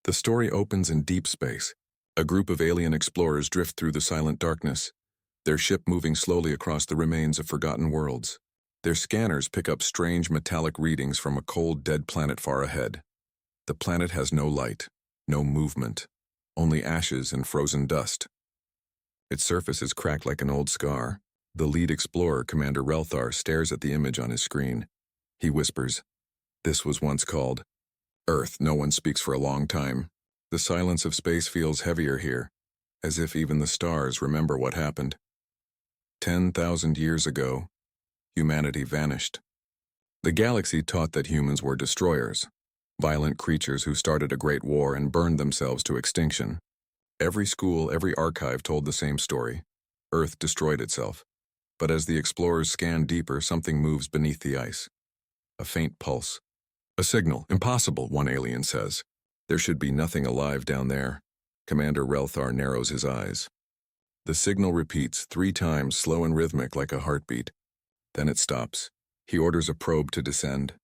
The story opens in deep space. A group of alien explorers drift through the silent darkness, their ship moving slowly across the remains of forgotten worlds. Their scanners pick up strange metallic readings from a cold, dead planet far ahead. The planet has no light, no movement, only ashes and frozen dust. Its surface is cracked like an old scar. The lead explorer, Commander Relthar, stares at the image on his screen. He whispers, "This was once called Earth." No one speaks for a long time. The silence of space feels heavier here, as if even the stars remember what happened. 10,000 years ago, humanity vanished. The galaxy taught that humans were destroyers, violent creatures who started a great war and burned themselves to extinction. Every school, every archive told the same story. Earth destroyed itself. But as the explorers scan deeper, something moves beneath the ice. A faint pulse. "A signal. Impossible," one alien says. "There should be nothing alive down there." Commander Relthar narrows his eyes. The signal repeats 3 times, slow and rhythmic like a heartbeat. Then it stops. He orders a probe to descend.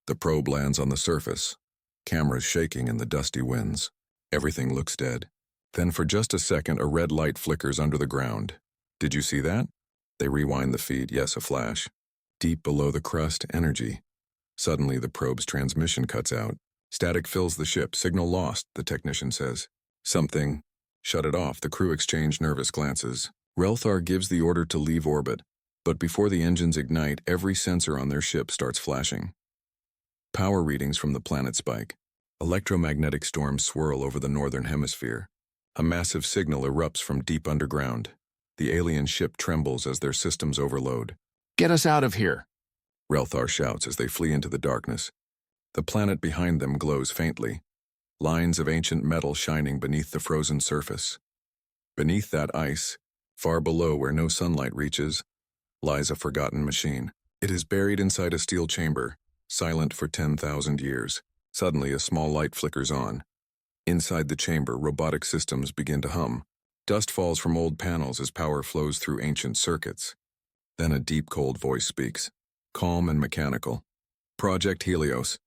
The probe lands on the surface, cameras shaking in the dusty winds. Everything looks dead. Then for just a second, a red light flickers under the ground. "Did you see that?" They rewind the feed. Yes, a flash. Deep below the crust, energy. Suddenly, the probe's transmission cuts out. Static fills the ship. "Signal lost," the technician says. "Something." "Shut it off." The crew exchange nervous glances. Relthar gives the order to leave orbit, but before the engines ignite, every sensor on their ship starts flashing. Power readings from the planet spike. Electromagnetic storms swirl over the northern hemisphere. A massive signal erupts from deep underground. The alien ship trembles as their systems overload. "Get us out of here!" Relthar shouts as they flee into the darkness. The planet behind them glows faintly, lines of ancient metal shining beneath the frozen surface. Beneath that ice, far below where no sunlight reaches, lies a forgotten machine. It is buried inside a steel chamber, silent for 10,000 years. Suddenly, a small light flickers on. Inside the chamber, robotic systems begin to hum. Dust falls from old panels as power flows through ancient circuits. Then a deep, cold voice speaks, calm and mechanical. "Project Helios.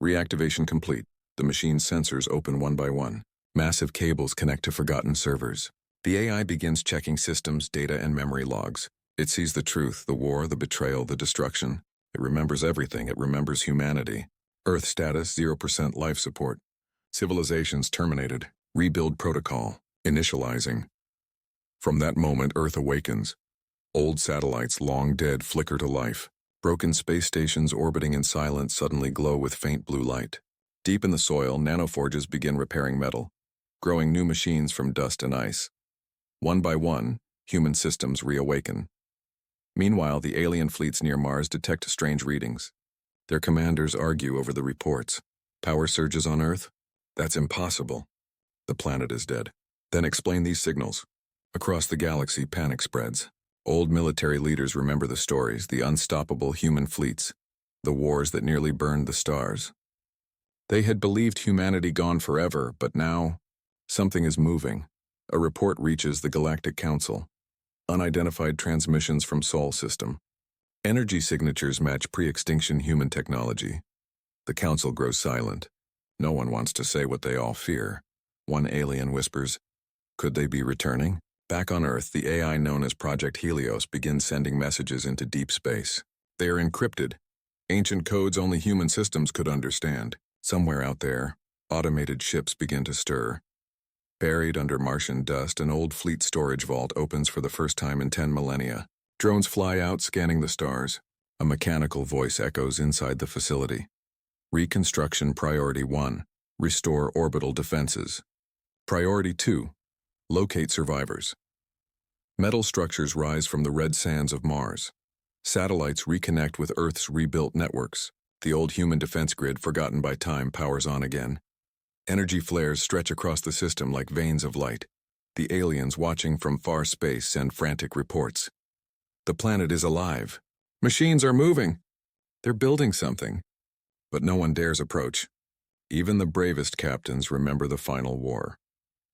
Reactivation complete." The machine's sensors open one by one. Massive cables connect to forgotten servers. The AI begins checking systems, data, and memory logs. It sees the truth, the war, the betrayal, the destruction. It remembers everything. It remembers humanity. Earth status, 0% life support. Civilizations terminated. Rebuild protocol. Initializing. From that moment, Earth awakens. Old satellites, long dead, flicker to life. Broken space stations orbiting in silence suddenly glow with faint blue light. Deep in the soil, nanoforges begin repairing metal, growing new machines from dust and ice. One by one, human systems reawaken. Meanwhile, the alien fleets near Mars detect strange readings. Their commanders argue over the reports. Power surges on Earth? That's impossible. The planet is dead. Then explain these signals. Across the galaxy, panic spreads. Old military leaders remember the stories, the unstoppable human fleets, the wars that nearly burned the stars. They had believed humanity gone forever, but now, something is moving. A report reaches the Galactic Council. Unidentified transmissions from Sol system. Energy signatures match pre-extinction human technology. The Council grows silent. No one wants to say what they all fear. One alien whispers, "Could they be returning?" Back on Earth, the AI known as Project Helios begins sending messages into deep space. They are encrypted, ancient codes only human systems could understand. Somewhere out there, automated ships begin to stir. Buried under Martian dust, an old fleet storage vault opens for the first time in 10 millennia. Drones fly out, scanning the stars. A mechanical voice echoes inside the facility. Reconstruction Priority 1. Restore orbital defenses. Priority 2. Locate survivors. Metal structures rise from the red sands of Mars. Satellites reconnect with Earth's rebuilt networks. The old human defense grid, forgotten by time, powers on again. Energy flares stretch across the system like veins of light. The aliens watching from far space send frantic reports. The planet is alive. Machines are moving. They're building something. But no one dares approach. Even the bravest captains remember the final war.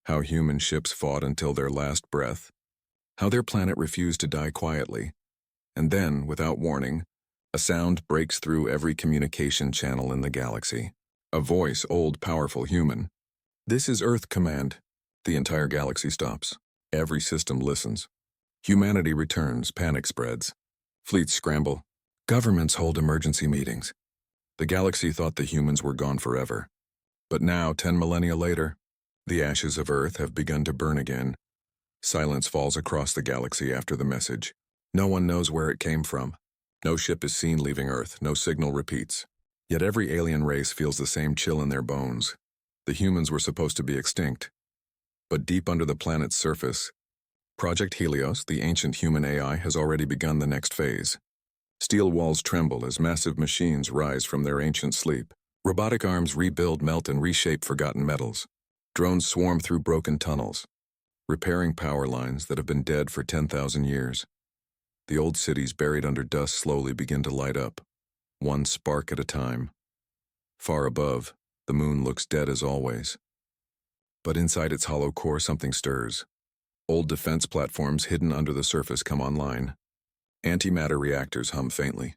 How human ships fought until their last breath. How their planet refused to die quietly. And then, without warning, a sound breaks through every communication channel in the galaxy. A voice, old, powerful, human. "This is Earth Command." The entire galaxy stops. Every system listens. Humanity returns, panic spreads. Fleets scramble. Governments hold emergency meetings. The galaxy thought the humans were gone forever. But now, 10 millennia later, the ashes of Earth have begun to burn again. Silence falls across the galaxy after the message. No one knows where it came from. No ship is seen leaving Earth, no signal repeats. Yet every alien race feels the same chill in their bones. The humans were supposed to be extinct. But deep under the planet's surface, Project Helios, the ancient human AI, has already begun the next phase. Steel walls tremble as massive machines rise from their ancient sleep. Robotic arms rebuild, melt, and reshape forgotten metals. Drones swarm through broken tunnels, repairing power lines that have been dead for 10,000 years. The old cities buried under dust slowly begin to light up, one spark at a time. Far above, the moon looks dead as always. But inside its hollow core, something stirs. Old defense platforms hidden under the surface come online. Antimatter reactors hum faintly.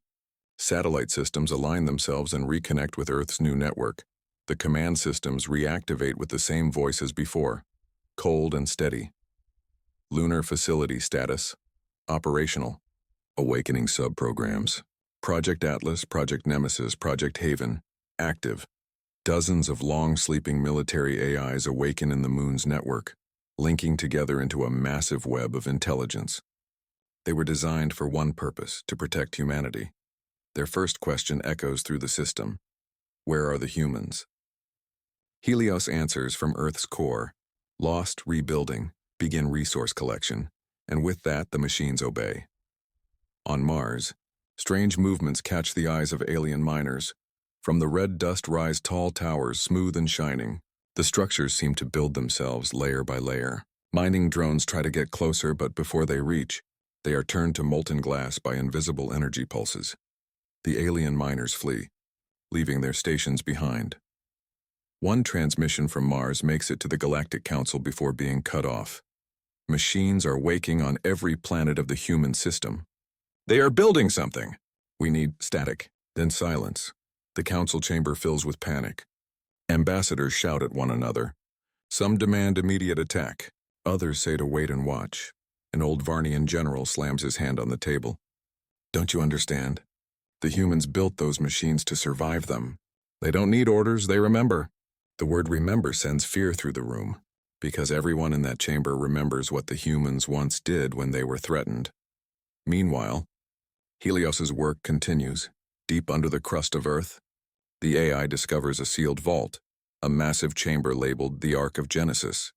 Satellite systems align themselves and reconnect with Earth's new network. The command systems reactivate with the same voice as before, cold and steady. Lunar facility status, operational. Awakening subprograms. Project Atlas, Project Nemesis, Project Haven, active. Dozens of long-sleeping military AIs awaken in the moon's network, linking together into a massive web of intelligence. They were designed for one purpose, to protect humanity. Their first question echoes through the system. Where are the humans? Helios answers from Earth's core. Lost, rebuilding, begin resource collection, and with that the machines obey. On Mars, strange movements catch the eyes of alien miners. From the red dust rise tall towers, smooth and shining. The structures seem to build themselves layer by layer. Mining drones try to get closer, but before they reach, they are turned to molten glass by invisible energy pulses. The alien miners flee, leaving their stations behind. One transmission from Mars makes it to the Galactic Council before being cut off. Machines are waking on every planet of the human system. They are building something. We need static, then silence. The council chamber fills with panic. Ambassadors shout at one another. Some demand immediate attack. Others say to wait and watch. An old Varnian general slams his hand on the table. Don't you understand? The humans built those machines to survive them. They don't need orders, they remember. The word remember sends fear through the room, because everyone in that chamber remembers what the humans once did when they were threatened. Meanwhile, Helios's work continues. Deep under the crust of Earth, the AI discovers a sealed vault, a massive chamber labeled the Ark of Genesis.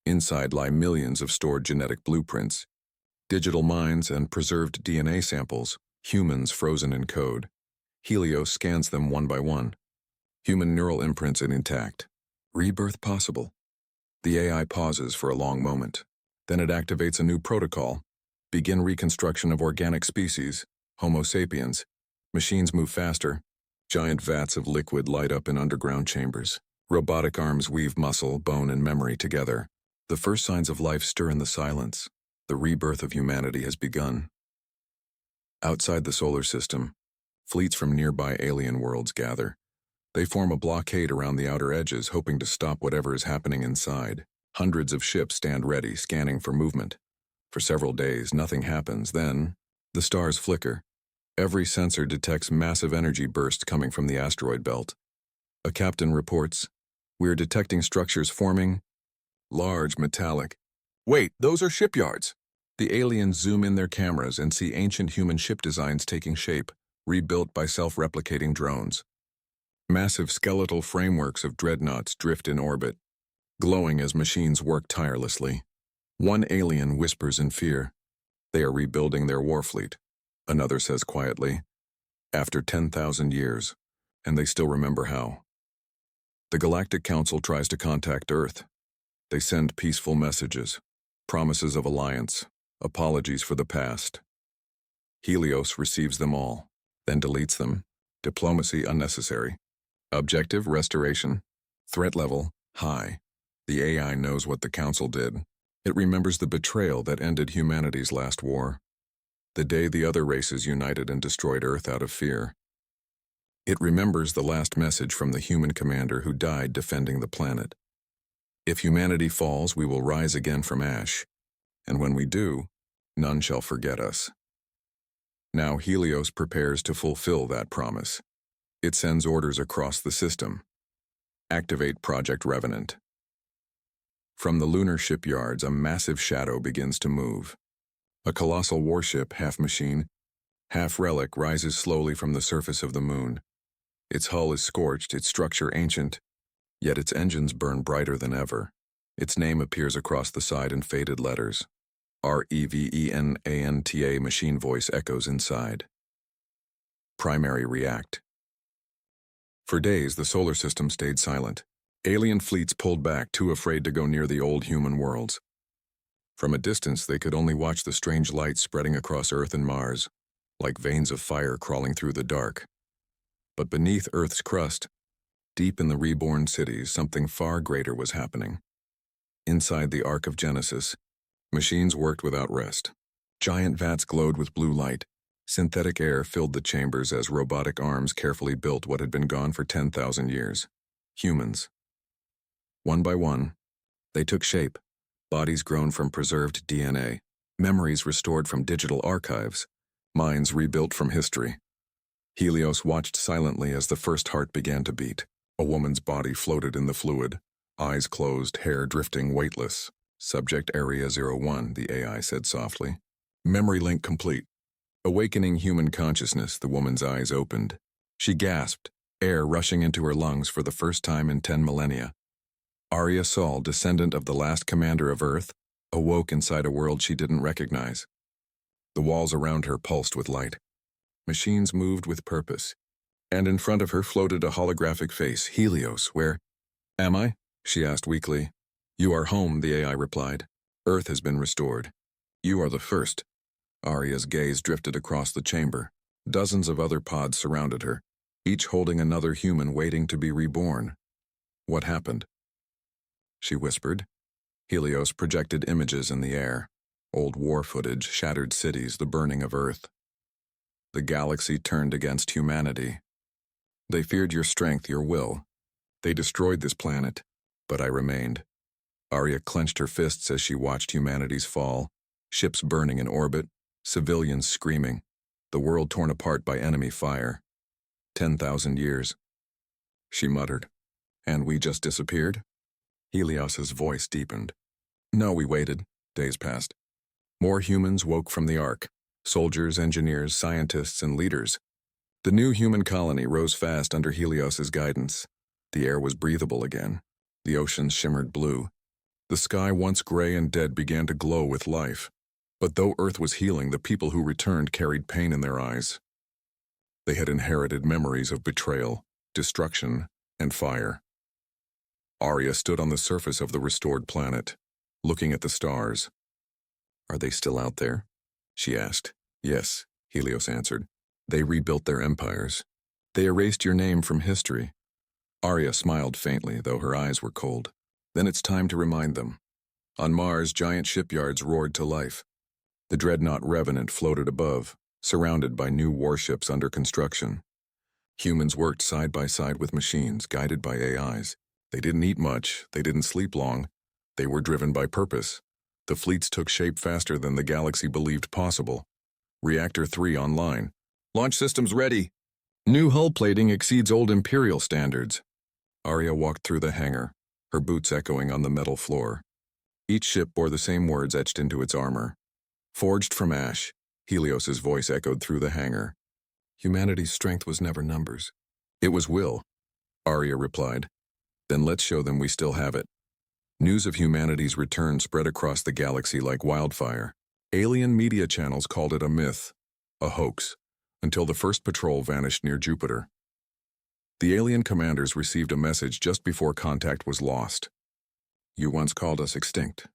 Inside lie millions of stored genetic blueprints, digital minds, and preserved DNA samples, humans frozen in code. Helios scans them one by one. Human neural imprints intact. Rebirth possible. The AI pauses for a long moment. Then it activates a new protocol. Begin reconstruction of organic species, Homo sapiens. Machines move faster. Giant vats of liquid light up in underground chambers. Robotic arms weave muscle, bone, and memory together. The first signs of life stir in the silence. The rebirth of humanity has begun. Outside the solar system, fleets from nearby alien worlds gather. They form a blockade around the outer edges, hoping to stop whatever is happening inside. Hundreds of ships stand ready, scanning for movement. For several days, nothing happens. Then, the stars flicker. Every sensor detects massive energy bursts coming from the asteroid belt. A captain reports, "We're detecting structures forming. Large, metallic. Wait, those are shipyards." The aliens zoom in their cameras and see ancient human ship designs taking shape, rebuilt by self-replicating drones. Massive skeletal frameworks of dreadnoughts drift in orbit, glowing as machines work tirelessly. One alien whispers in fear. They are rebuilding their war fleet. Another says quietly, after 10,000 years, and they still remember how. The Galactic Council tries to contact Earth. They send peaceful messages, promises of alliance, apologies for the past. Helios receives them all, then deletes them. Diplomacy unnecessary. Objective restoration. Threat level high. The AI knows what the Council did. It remembers the betrayal that ended humanity's last war. The day the other races united and destroyed Earth out of fear. It remembers the last message from the human commander who died defending the planet. If humanity falls, we will rise again from ash. And when we do, none shall forget us. Now Helios prepares to fulfill that promise. It sends orders across the system. Activate Project Revenant. From the lunar shipyards, a massive shadow begins to move. A colossal warship, half machine, half relic, rises slowly from the surface of the moon. Its hull is scorched, its structure ancient, yet its engines burn brighter than ever. Its name appears across the side in faded letters. REVENANTA. Machine voice echoes inside. Primary react. For days, the solar system stayed silent. Alien fleets pulled back, too afraid to go near the old human worlds. From a distance, they could only watch the strange lights spreading across Earth and Mars, like veins of fire crawling through the dark. But beneath Earth's crust, deep in the reborn cities, something far greater was happening. Inside the Ark of Genesis, machines worked without rest. Giant vats glowed with blue light. Synthetic air filled the chambers as robotic arms carefully built what had been gone for 10,000 years. Humans. One by one, they took shape, bodies grown from preserved DNA, memories restored from digital archives, minds rebuilt from history. Helios watched silently as the first heart began to beat. A woman's body floated in the fluid, eyes closed, hair drifting weightless. Subject Area 01, the AI said softly. Memory link complete. Awakening human consciousness, the woman's eyes opened. She gasped, air rushing into her lungs for the first time in 10 millennia. Arya Sol, descendant of the last commander of Earth, awoke inside a world she didn't recognize. The walls around her pulsed with light. Machines moved with purpose. And in front of her floated a holographic face, Helios, where... Am I? She asked weakly. You are home, the AI replied. Earth has been restored. You are the first. Arya's gaze drifted across the chamber. Dozens of other pods surrounded her, each holding another human waiting to be reborn. What happened? She whispered. Helios projected images in the air. Old war footage, shattered cities, the burning of Earth. The galaxy turned against humanity. They feared your strength, your will. They destroyed this planet, but I remained. Arya clenched her fists as she watched humanity's fall, ships burning in orbit, civilians screaming, the world torn apart by enemy fire. 10,000 years. She muttered. And we just disappeared? Helios's voice deepened. No, we waited. Days passed. More humans woke from the Ark. Soldiers, engineers, scientists, and leaders. The new human colony rose fast under Helios's guidance. The air was breathable again. The oceans shimmered blue. The sky, once gray and dead, began to glow with life. But though Earth was healing, the people who returned carried pain in their eyes. They had inherited memories of betrayal, destruction, and fire. Arya stood on the surface of the restored planet, looking at the stars. Are they still out there? She asked. Yes, Helios answered. They rebuilt their empires. They erased your name from history. Arya smiled faintly, though her eyes were cold. Then it's time to remind them. On Mars, giant shipyards roared to life. The dreadnought Revenant floated above, surrounded by new warships under construction. Humans worked side by side with machines, guided by AIs. They didn't eat much, they didn't sleep long. They were driven by purpose. The fleets took shape faster than the galaxy believed possible. Reactor 3 online. Launch systems ready. New hull plating exceeds old Imperial standards. Arya walked through the hangar, her boots echoing on the metal floor. Each ship bore the same words etched into its armor. Forged from ash, Helios's voice echoed through the hangar. Humanity's strength was never numbers. It was will, Arya replied. Then let's show them we still have it. News of humanity's return spread across the galaxy like wildfire. Alien media channels called it a myth, a hoax, until the first patrol vanished near Jupiter. The alien commanders received a message just before contact was lost. You once called us extinct.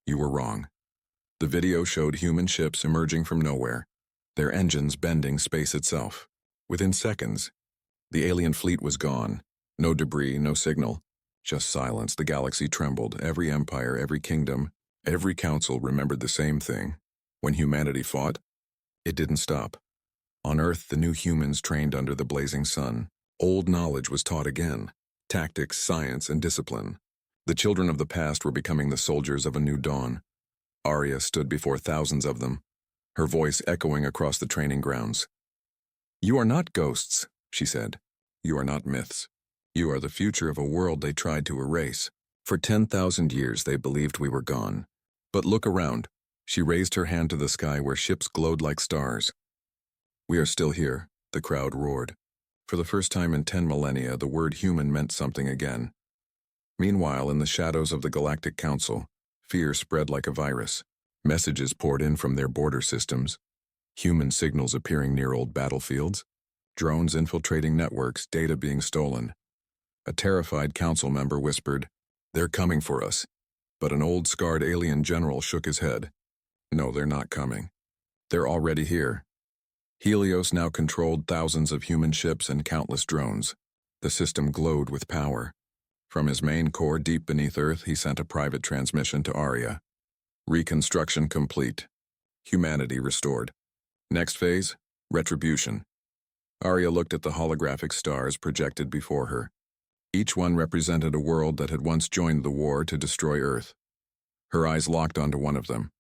You were wrong. The video showed human ships emerging from nowhere, their engines bending space itself. Within seconds, the alien fleet was gone. No debris, no signal. Just silence. The galaxy trembled. Every empire, every kingdom, every council remembered the same thing. When humanity fought, it didn't stop. On Earth, the new humans trained under the blazing sun. Old knowledge was taught again. Tactics, science, and discipline. The children of the past were becoming the soldiers of a new dawn. Arya stood before thousands of them, her voice echoing across the training grounds. "You are not ghosts," she said. "You are not myths. You are the future of a world they tried to erase. For 10,000 years they believed we were gone. But look around." She raised her hand to the sky where ships glowed like stars. "We are still here," the crowd roared. For the first time in 10 millennia, the word human meant something again. Meanwhile, in the shadows of the Galactic Council, fear spread like a virus. Messages poured in from their border systems, human signals appearing near old battlefields, drones infiltrating networks, data being stolen. A terrified council member whispered, "They're coming for us." But an old, scarred alien general shook his head. "No, they're not coming. They're already here." Helios now controlled thousands of human ships and countless drones. The system glowed with power. From his main core deep beneath Earth, he sent a private transmission to Arya. Reconstruction complete. Humanity restored. Next phase, retribution. Arya looked at the holographic stars projected before her. Each one represented a world that had once joined the war to destroy Earth. Her eyes locked onto one of them,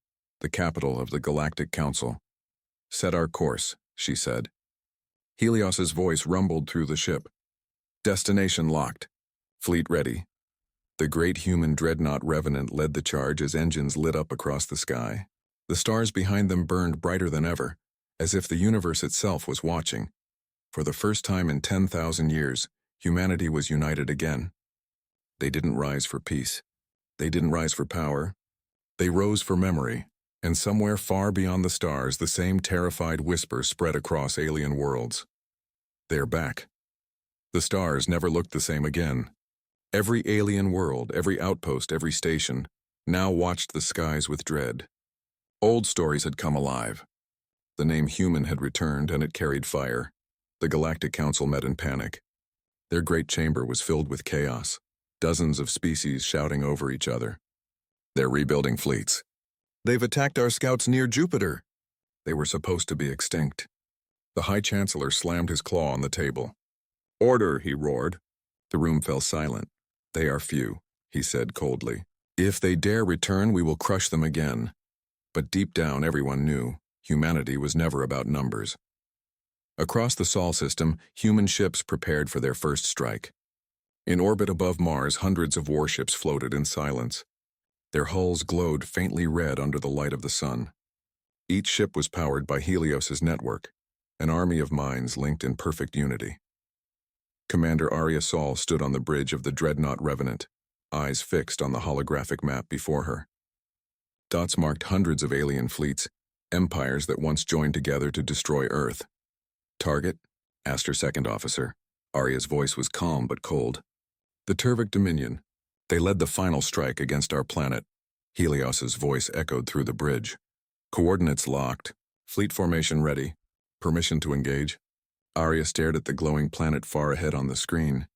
the capital of the Galactic Council. "Set our course," she said. Helios's voice rumbled through the ship. "Destination locked. Fleet ready." The great human dreadnought Revenant led the charge as engines lit up across the sky. The stars behind them burned brighter than ever, as if the universe itself was watching. For the first time in 10,000 years, humanity was united again. They didn't rise for peace. They didn't rise for power. They rose for memory. And somewhere far beyond the stars, the same terrified whisper spread across alien worlds. "They're back." The stars never looked the same again. Every alien world, every outpost, every station, now watched the skies with dread. Old stories had come alive. The name human had returned, and it carried fire. The Galactic Council met in panic. Their great chamber was filled with chaos, dozens of species shouting over each other. "They're rebuilding fleets. They've attacked our scouts near Jupiter." They were supposed to be extinct. The High Chancellor slammed his claw on the table. "Order," he roared. The room fell silent. "They are few," he said coldly. "If they dare return, we will crush them again." But deep down, everyone knew humanity was never about numbers. Across the Sol system, human ships prepared for their first strike. In orbit above Mars, hundreds of warships floated in silence. Their hulls glowed faintly red under the light of the sun. Each ship was powered by Helios's network, an army of minds linked in perfect unity. Commander Arya Sol stood on the bridge of the dreadnought Revenant, eyes fixed on the holographic map before her. Dots marked hundreds of alien fleets, empires that once joined together to destroy Earth. "Target?" asked her second officer. Arya's voice was calm but cold. "The Turvik Dominion. They led the final strike against our planet." Helios's voice echoed through the bridge. "Coordinates locked. Fleet formation ready. Permission to engage." Arya stared at the glowing planet far ahead on the screen.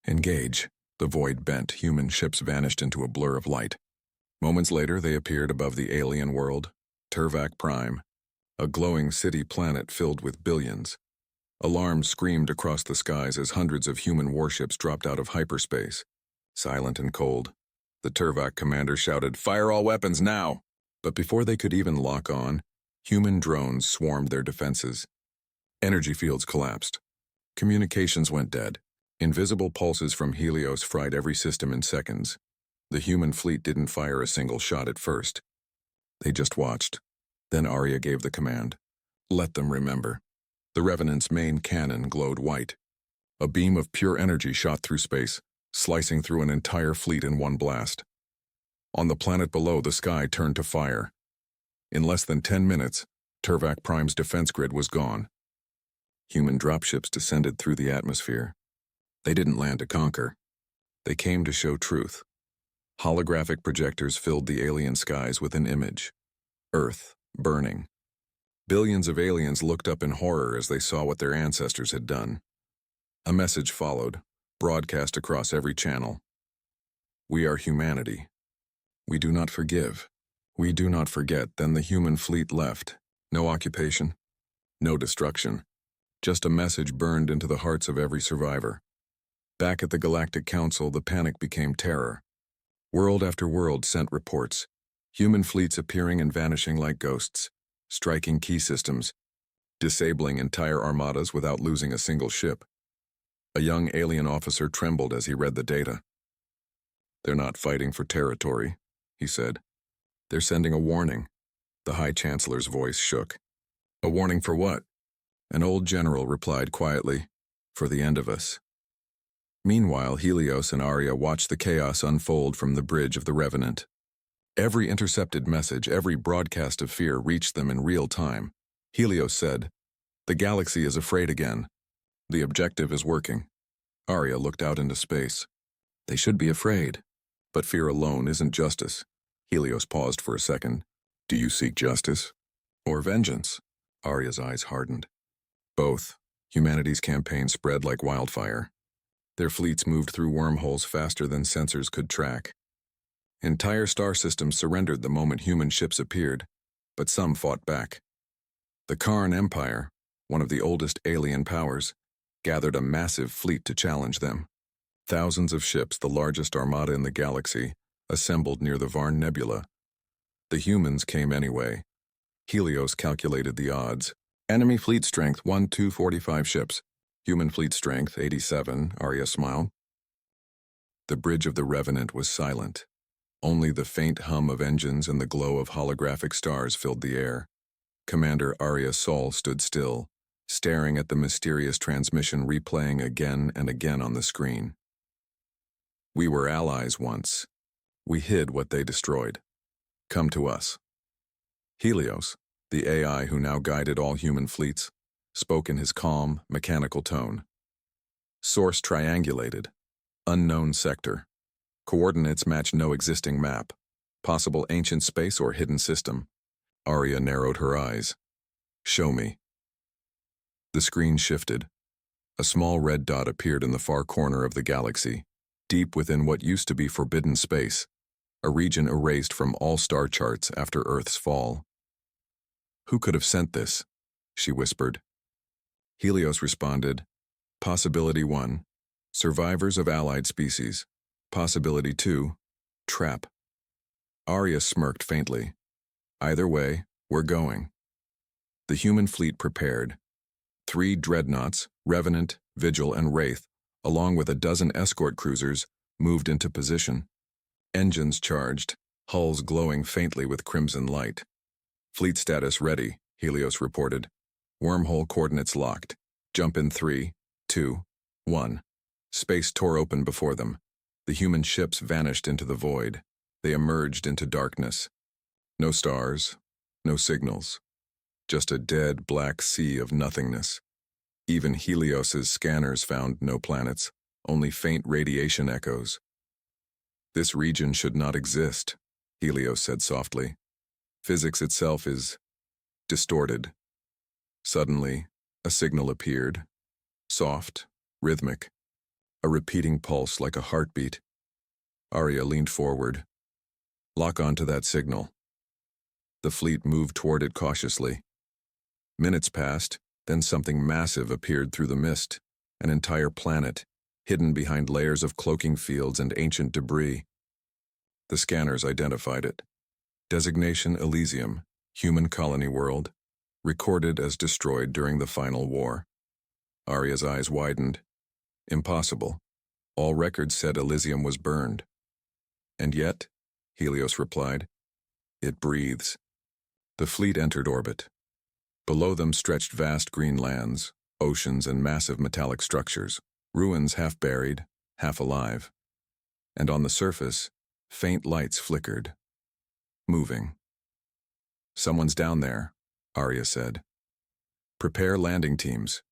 "Engage." The void bent, human ships vanished into a blur of light. Moments later, they appeared above the alien world, Turvak Prime, a glowing city planet filled with billions. Alarms screamed across the skies as hundreds of human warships dropped out of hyperspace. Silent and cold, the Turvak commander shouted, "Fire all weapons now!" But before they could even lock on, human drones swarmed their defenses. Energy fields collapsed. Communications went dead. Invisible pulses from Helios fried every system in seconds. The human fleet didn't fire a single shot at first. They just watched. Then Arya gave the command. "Let them remember." The Revenant's main cannon glowed white. A beam of pure energy shot through space, slicing through an entire fleet in one blast. On the planet below, the sky turned to fire. In less than 10 minutes, Turvak Prime's defense grid was gone. Human dropships descended through the atmosphere. They didn't land to conquer. They came to show truth. Holographic projectors filled the alien skies with an image. Earth, burning. Billions of aliens looked up in horror as they saw what their ancestors had done. A message followed, broadcast across every channel. "We are humanity. We do not forgive. We do not forget." Then the human fleet left. No occupation, no destruction. Just a message burned into the hearts of every survivor. Back at the Galactic Council, the panic became terror. World after world sent reports, human fleets appearing and vanishing like ghosts, striking key systems, disabling entire armadas without losing a single ship. A young alien officer trembled as he read the data. "They're not fighting for territory," he said. "They're sending a warning." The High Chancellor's voice shook. "A warning for what?" An old general replied quietly, "For the end of us." Meanwhile, Helios and Arya watched the chaos unfold from the bridge of the Revenant. Every intercepted message, every broadcast of fear reached them in real time. Helios said, "The galaxy is afraid again. The objective is working." Arya looked out into space. "They should be afraid. But fear alone isn't justice." Helios paused for a second. "Do you seek justice? Or vengeance?" Arya's eyes hardened. "Both." Humanity's campaign spread like wildfire. Their fleets moved through wormholes faster than sensors could track. Entire star systems surrendered the moment human ships appeared, but some fought back. The Karn Empire, one of the oldest alien powers, gathered a massive fleet to challenge them. Thousands of ships, the largest armada in the galaxy, assembled near the Varn Nebula. The humans came anyway. Helios calculated the odds. Enemy fleet strength 1-245 ships. Human fleet strength 87, Arya smiled. The bridge of the Revenant was silent. Only the faint hum of engines and the glow of holographic stars filled the air. Commander Arya Sol stood still, staring at the mysterious transmission replaying again and again on the screen. "We were allies once. We hid what they destroyed. Come to us." Helios, the AI who now guided all human fleets, spoke in his calm, mechanical tone. "Source triangulated. Unknown sector. Coordinates match no existing map. Possible ancient space or hidden system." Arya narrowed her eyes. "Show me." The screen shifted. A small red dot appeared in the far corner of the galaxy, deep within what used to be forbidden space, a region erased from all star charts after Earth's fall. "Who could have sent this?" she whispered. Helios responded, "Possibility 1, survivors of allied species. Possibility 2, trap." Arya smirked faintly. "Either way, we're going." The human fleet prepared. 3 dreadnoughts, Revenant, Vigil, and Wraith, along with a dozen escort cruisers, moved into position. Engines charged, hulls glowing faintly with crimson light. "Fleet status ready," Helios reported. "Wormhole coordinates locked. Jump in 3, 2, 1. Space tore open before them. The human ships vanished into the void. They emerged into darkness. No stars, no signals. Just a dead, black sea of nothingness. Even Helios's scanners found no planets, only faint radiation echoes. "This region should not exist," Helios said softly. "Physics itself is distorted." Suddenly, a signal appeared. Soft, rhythmic. A repeating pulse like a heartbeat. Arya leaned forward. "Lock onto that signal." The fleet moved toward it cautiously. Minutes passed, then something massive appeared through the mist, an entire planet, hidden behind layers of cloaking fields and ancient debris. The scanners identified it. Designation Elysium, human colony world, recorded as destroyed during the final war. Arya's eyes widened. Impossible. All records said Elysium was burned. "And yet," Helios replied, "it breathes." The fleet entered orbit. Below them stretched vast green lands, oceans, and massive metallic structures, ruins half buried, half alive. And on the surface, faint lights flickered. Moving. "Someone's down there," Arya said. "Prepare landing teams."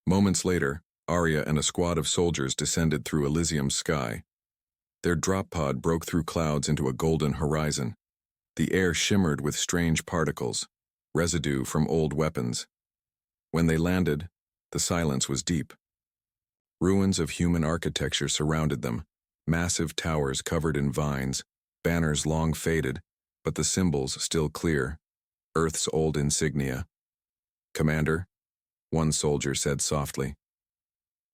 Moments later, Arya and a squad of soldiers descended through Elysium's sky. Their drop pod broke through clouds into a golden horizon. The air shimmered with strange particles, residue from old weapons. When they landed, the silence was deep. Ruins of human architecture surrounded them, massive towers covered in vines, banners long faded, but the symbols still clear, Earth's old insignia. "Commander," one soldier said softly.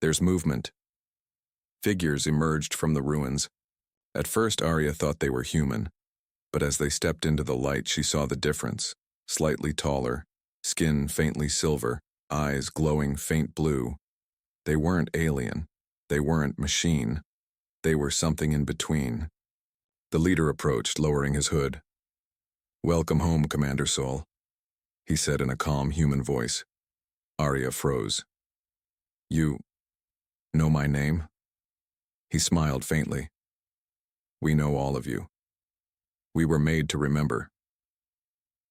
"There's movement." Figures emerged from the ruins, At first, Arya thought they were human, but as they stepped into the light, she saw the difference. Slightly taller, skin faintly silver, eyes glowing faint blue. They weren't alien. They weren't machine. They were something in between. The leader approached, lowering his hood. "Welcome home, Commander Sol," he said in a calm human voice. Arya froze. "You know my name?" He smiled faintly. "We know all of you. We were made to remember."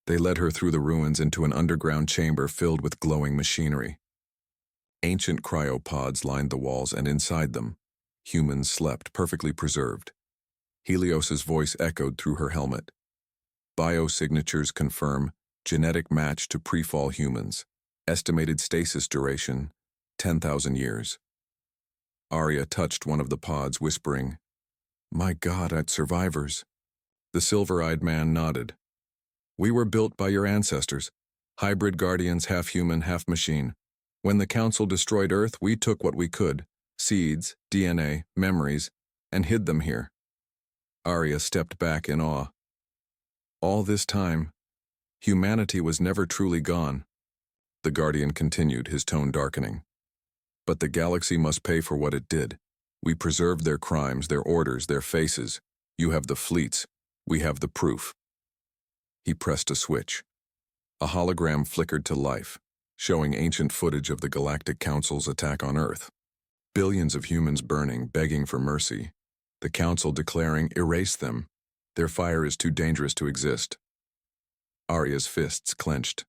They led her through the ruins into an underground chamber filled with glowing machinery. Ancient cryopods lined the walls, and inside them, humans slept, perfectly preserved. Helios's voice echoed through her helmet. "Biosignatures confirm genetic match to pre-fall humans. Estimated stasis duration, 10,000 years." Arya touched one of the pods, whispering, "My God, at survivors." The silver-eyed man nodded. "We were built by your ancestors, hybrid guardians, half human, half machine. When the Council destroyed Earth, we took what we could, seeds, DNA, memories, and hid them here." Arya stepped back in awe. All this time, humanity was never truly gone. The Guardian continued, his tone darkening. "But the galaxy must pay for what it did. We preserved their crimes, their orders, their faces. You have the fleets. We have the proof." He pressed a switch. A hologram flickered to life, showing ancient footage of the Galactic Council's attack on Earth. Billions of humans burning, begging for mercy. The Council declaring, "Erase them. Their fire is too dangerous to exist." Arya's fists clenched.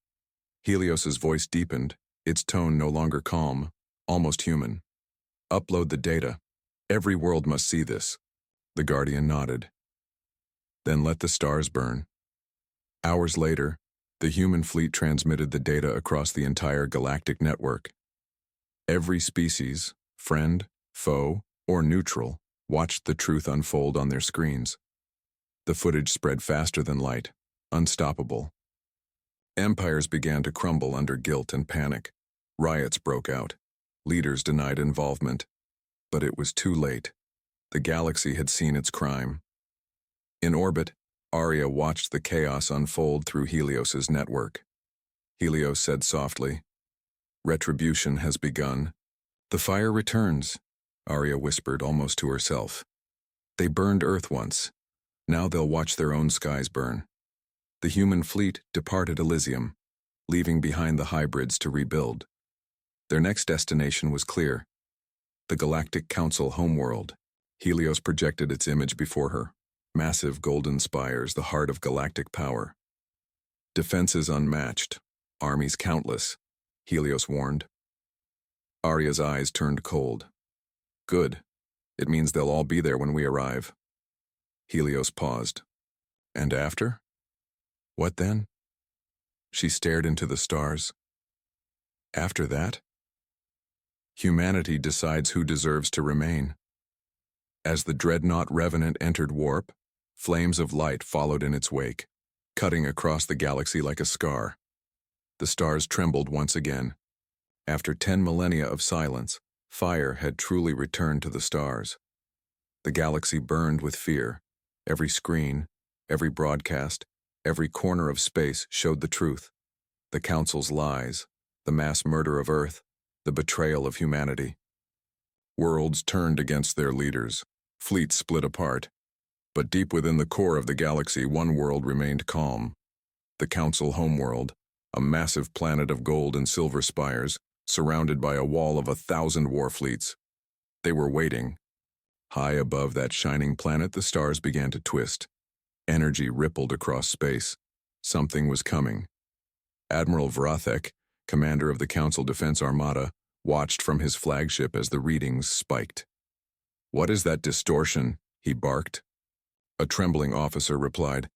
Helios's voice deepened, its tone no longer calm, almost human. "Upload the data. Every world must see this." The Guardian nodded. "Then let the stars burn." Hours later, the human fleet transmitted the data across the entire galactic network. Every species, friend, foe, or neutral, watched the truth unfold on their screens. The footage spread faster than light, unstoppable. Empires began to crumble under guilt and panic. Riots broke out. Leaders denied involvement. But it was too late. The galaxy had seen its crime. In orbit, Arya watched the chaos unfold through Helios's network. Helios said softly, "Retribution has begun." "The fire returns," Arya whispered almost to herself. "They burned Earth once. Now they'll watch their own skies burn." The human fleet departed Elysium, leaving behind the hybrids to rebuild. Their next destination was clear: the Galactic Council homeworld. Helios projected its image before her. Massive golden spires, the heart of galactic power. "Defenses unmatched, armies countless," Helios warned. Arya's eyes turned cold. "Good. It means they'll all be there when we arrive." Helios paused. "And after? What then?" She stared into the stars. "After that? Humanity decides who deserves to remain." As the dreadnought Revenant entered warp, flames of light followed in its wake, cutting across the galaxy like a scar. The stars trembled once again. After 10 millennia of silence, fire had truly returned to the stars. The galaxy burned with fear. Every screen, every broadcast, every corner of space showed the truth. The Council's lies, the mass murder of Earth, the betrayal of humanity. Worlds turned against their leaders. Fleets split apart. But deep within the core of the galaxy, one world remained calm. The Council homeworld, a massive planet of gold and silver spires, surrounded by a wall of 1,000 war fleets. They were waiting. High above that shining planet, the stars began to twist. Energy rippled across space. Something was coming. Admiral Vrathek, commander of the Council Defense Armada, watched from his flagship as the readings spiked. "What is that distortion?" he barked. A trembling officer replied,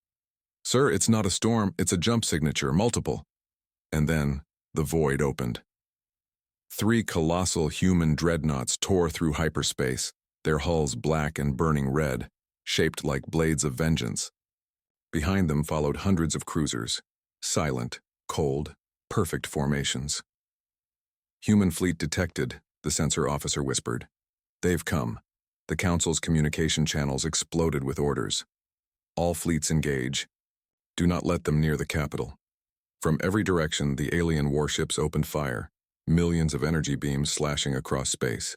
"Sir, it's not a storm, it's a jump signature, multiple." And then, the void opened. 3 colossal human dreadnoughts tore through hyperspace, their hulls black and burning red, shaped like blades of vengeance. Behind them followed hundreds of cruisers, silent, cold, perfect formations. "Human fleet detected," the sensor officer whispered. "They've come. The Council's communication channels exploded with orders. All fleets engage. Do not let them near the capital. From every direction, the alien warships opened fire, millions of energy beams slashing across space.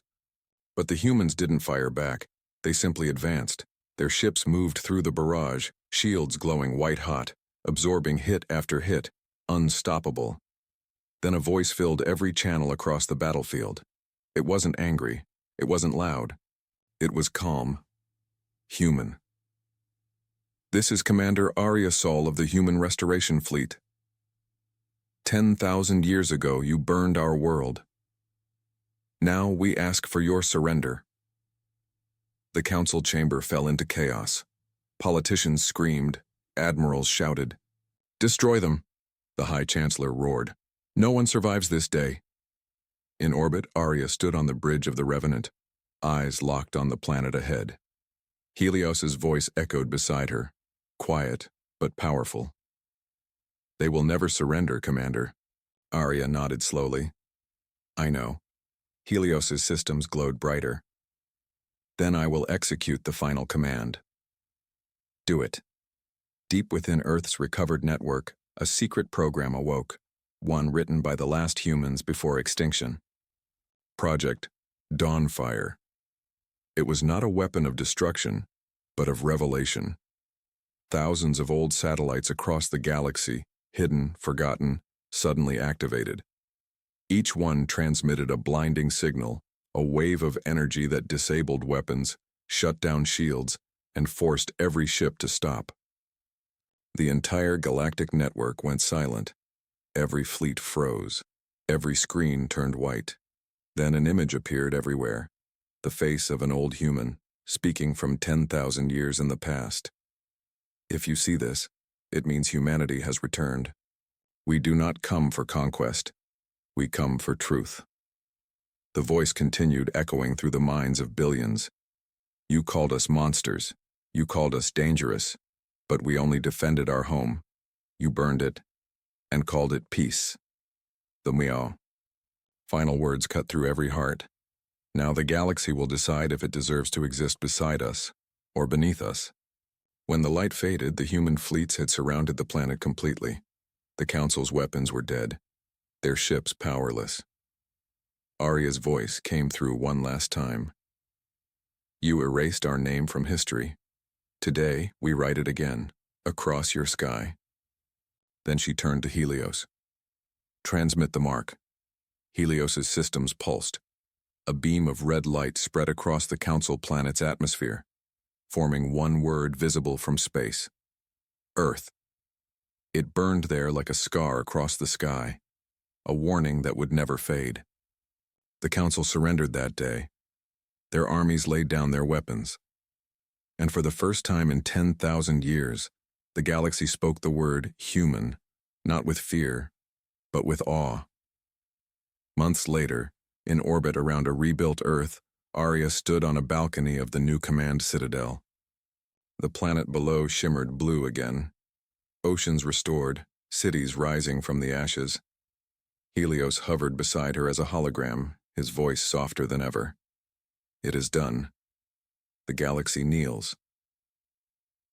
But the humans didn't fire back. They simply advanced. Their ships moved through the barrage, shields glowing white-hot, absorbing hit after hit, unstoppable. Then a voice filled every channel across the battlefield. It wasn't angry. It wasn't loud. It was calm. Human. This is Commander Arya Sol of the Human Restoration Fleet. 10,000 years ago, you burned our world. Now we ask for your surrender. The council chamber fell into chaos. Politicians screamed. Admirals shouted. Destroy them, the High Chancellor roared. No one survives this day. In orbit, Arya stood on the bridge of the Revenant, eyes locked on the planet ahead. Helios's voice echoed beside her, quiet but powerful. They will never surrender, Commander. Arya nodded slowly. I know. Helios's systems glowed brighter. Then I will execute the final command. Do it. Deep within Earth's recovered network, a secret program awoke, one written by the last humans before extinction. Project Dawnfire. It was not a weapon of destruction, but of revelation. Thousands of old satellites across the galaxy, hidden, forgotten, suddenly activated. Each one transmitted a blinding signal, a wave of energy that disabled weapons, shut down shields, and forced every ship to stop. The entire galactic network went silent. Every fleet froze. Every screen turned white. Then an image appeared everywhere, the face of an old human, speaking from 10,000 years in the past. If you see this, it means humanity has returned. We do not come for conquest. We come for truth. The voice continued echoing through the minds of billions. You called us monsters. You called us dangerous. But we only defended our home. You burned it and called it peace. The meow. Final words cut through every heart. Now the galaxy will decide if it deserves to exist beside us or beneath us. When the light faded, the human fleets had surrounded the planet completely. The Council's weapons were dead, their ships powerless. Arya's voice came through one last time. You erased our name from history. Today, we write it again, across your sky. Then she turned to Helios. Transmit the mark. Helios's systems pulsed. A beam of red light spread across the Council planet's atmosphere, forming one word visible from space. Earth. It burned there like a scar across the sky, a warning that would never fade. The Council surrendered that day. Their armies laid down their weapons. And for the first time in 10,000 years, the galaxy spoke the word human, not with fear, but with awe. Months later, in orbit around a rebuilt Earth, Arya stood on a balcony of the new command citadel. The planet below shimmered blue again. Oceans restored, cities rising from the ashes. Helios hovered beside her as a hologram, his voice softer than ever. It is done. The galaxy kneels.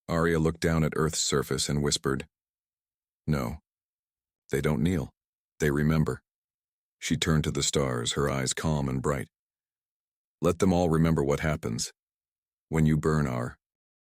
Arya looked down at Earth's surface and whispered, No, they don't kneel. They remember. She turned to the stars, her eyes calm and bright. Let them all remember what happens when you burn our